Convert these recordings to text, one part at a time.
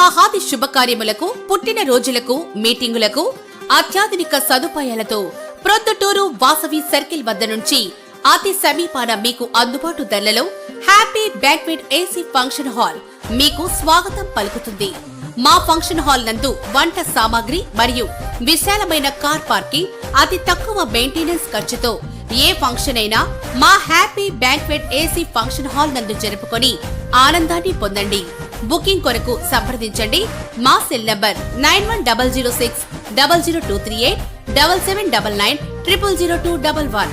వివాహాది శుభకార్యములకు, పుట్టిన రోజులకు, మీటింగులకు అత్యాధునిక సదుపాయాలతో ప్రొద్దుటూరు వాసవి సర్కిల్ వద్ద నుంచి అతి సమీపాన మీకు అందుబాటు ధరలలో happy banquet AC function hall మీకు స్వాగతం పలుకుతుంది. మా ఫంక్షన్ హాల్ నందు వంట సామాగ్రి మరియు విశాలమైన కార్ పార్కింగ్, అతి తక్కువ మెయింటెనెన్స్ ఖర్చుతో ఏ ఫంక్షన్ అయినా మా happy banquet AC function hall నందు జరుపుకొని ఆనందాన్ని పొందండి. బుకింగ్ కొరకు సంప్రదించండి. మా సెల్ నంబర్ 9100600238 7799 000211.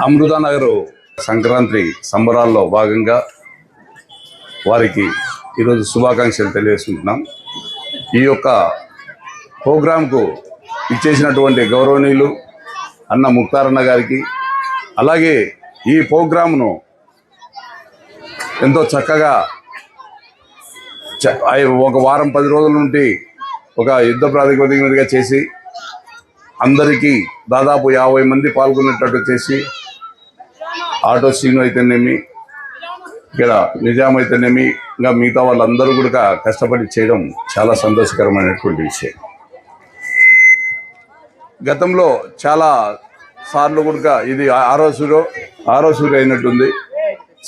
అమృతానగర్ సంక్రాంతి సంబరాల్లో భాగంగా వారికి ఈరోజు శుభాకాంక్షలు తెలియజేసుకుంటున్నాం. ఈ యొక్క ప్రోగ్రాంకు ఇచ్చేసినటువంటి గౌరవనీయులు అన్న ముక్తారన్న గారికి, అలాగే ఈ ప్రోగ్రాంను ఎంతో చక్కగా ఒక వారం 10 రోజుల నుండి ఒక యుద్ధ ప్రాతిపదిక మీదుగా చేసి అందరికీ దాదాపు 50 మంది పాల్గొనేటట్టు చేసి, ఆటో సీను అయితేనేమి, ఇక్కడ నిజాం అయితేనేమి, ఇంకా మిగతా వాళ్ళందరూ కూడా కష్టపడి చేయడం చాలా సంతోషకరమైనటువంటి విషయం. గతంలో చాలా సార్లు కూడా ఇది ఆరో సూర్య అయినట్టుంది.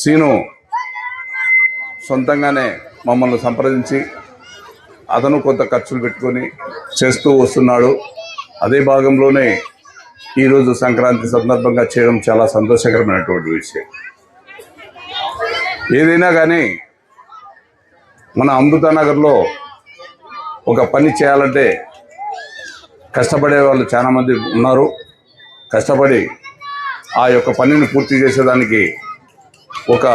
సీను సొంతంగానే మమ్మల్ని సంప్రదించి అతను కొంత ఖర్చులు పెట్టుకొని చేస్తూ వస్తున్నాడు. అదే భాగంలోనే ఈరోజు సంక్రాంతి సందర్భంగా చేయడం చాలా సంతోషకరమైనటువంటి విషయం. ఏదైనా కానీ మన అమృతానగర్లో ఒక పని చేయాలంటే కష్టపడే వాళ్ళు చాలామంది ఉన్నారు. కష్టపడి ఆ యొక్క పనిని పూర్తి చేసేదానికి ఒక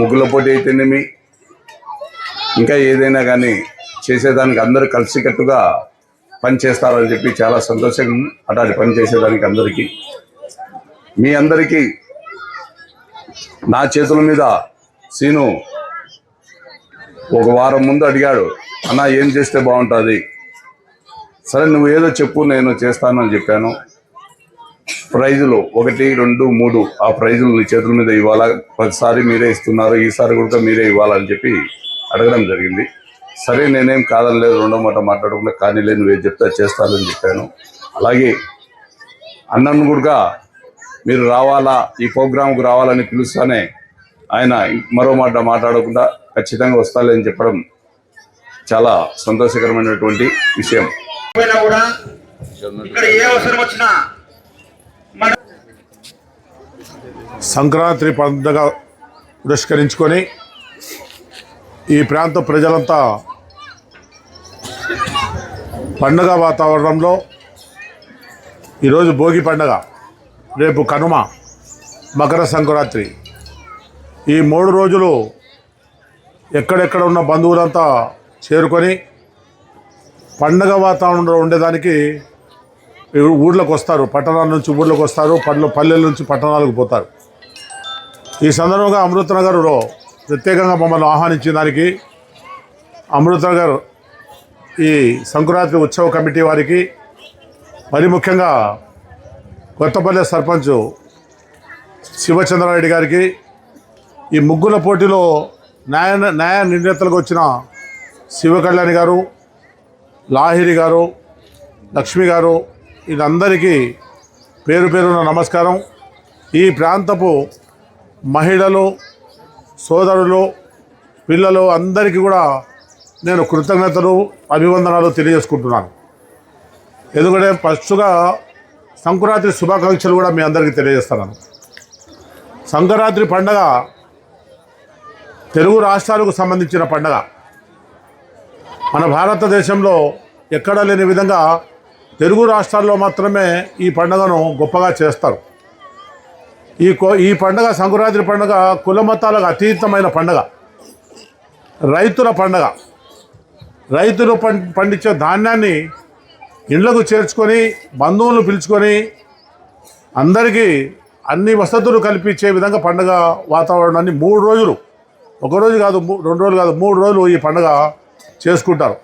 ముగ్గుల పోటీ అయితేనేమి, ఇంకా ఏదైనా కానీ చేసేదానికి అందరూ కలిసికట్టుగా పని చేస్తారని చెప్పి చాలా సంతోషం. అట్లాంటి పని చేసేదానికి అందరికీ, మీ అందరికీ నా చేతుల మీద సీను ఒక వారం ముందు అడిగాడు, అన్న ఏం చేస్తే బాగుంటుంది, సరే నువ్వు ఏదో చెప్పు నేను చేస్తానని చెప్పాను. ప్రైజులు 1, 2, 3 ఆ ప్రైజులు నీ చేతుల మీద ఇవ్వాలా, ప్రతిసారి మీరే ఇస్తున్నారు, ఈసారి కూడా మీరే ఇవ్వాలని చెప్పి అడగడం జరిగింది. సరే నేనేం కాదని లేదు, రెండో మాట మాట్లాడకుండా కానీ లేదు నువ్వు ఏది చెప్తే చేస్తానని చెప్పాను. అలాగే అన్నను కూడా మీరు రావాలా, ఈ ప్రోగ్రాంకు రావాలని పిలుస్తానే ఆయన మరో మాట మాట్లాడకుండా ఖచ్చితంగా వస్తాలని చెప్పడం చాలా సంతోషకరమైనటువంటి విషయం. కూడా ఇక్కడ ఏ అవసరం వచ్చినా సంక్రాంతి పండుగ పురస్కరించుకొని ఈ ప్రాంత ప్రజలంతా పండుగ వాతావరణంలో ఈరోజు భోగి పండుగ, రేపు కనుమ, మకర సంక్రాంతి, ఈ 3 రోజులు ఎక్కడెక్కడ ఉన్న బంధువులంతా చేరుకొని పండుగ వాతావరణంలో ఉండేదానికి ఊళ్ళకు వస్తారు, పట్టణాల నుంచి ఊళ్ళకు వస్తారు, పల్లెల నుంచి పట్టణాలకు పోతారు. ఈ సందర్భంగా అమృతనగర్లో ప్రత్యేకంగా మమ్మల్ని ఆహ్వానించిన దానికి అమృతనగర్ ఈ సంక్రాంతి ఉత్సవ కమిటీ వారికి, మరి ముఖ్యంగా కొత్తపల్లె సర్పంచ్ శివచంద్రారెడ్డి గారికి, ఈ ముగ్గుల పోటీలో న్యాయ నిర్ణేతలకు వచ్చిన శివకళ్యాణి గారు, లాహిరి గారు, లక్ష్మి గారు, వీళ్ళందరికీ పేరు పేరున నమస్కారం. ఈ ప్రాంతపు మహిళలు, సోదరులు, పిల్లలు అందరికీ కూడా నేను కృతజ్ఞతలు, అభివందనాలు తెలియజేసుకుంటున్నాను. ఎందుకంటే ఫస్ట్గా సంక్రాంతి శుభాకాంక్షలు కూడా మీ అందరికీ తెలియజేస్తున్నాను. సంక్రాంతి పండగ తెలుగు రాష్ట్రాలకు సంబంధించిన పండగ. మన భారతదేశంలో ఎక్కడా లేని విధంగా తెలుగు రాష్ట్రాల్లో మాత్రమే ఈ పండుగను గొప్పగా చేస్తారు. ఈ పండుగ, సంక్రాంతి పండుగ కులమతాలకు అతీతమైన పండుగ, రైతుల పండుగ. రైతులు పండించే ధాన్యాన్ని ఇండ్లకు చేర్చుకొని, బంధువులను పిలుచుకొని, అందరికీ అన్ని వసతులు కల్పించే విధంగా పండుగ వాతావరణాన్ని 3 రోజులు, 1 రోజు కాదు, 2 రోజులు కాదు, 3 రోజులు ఈ పండుగ చేసుకుంటారు.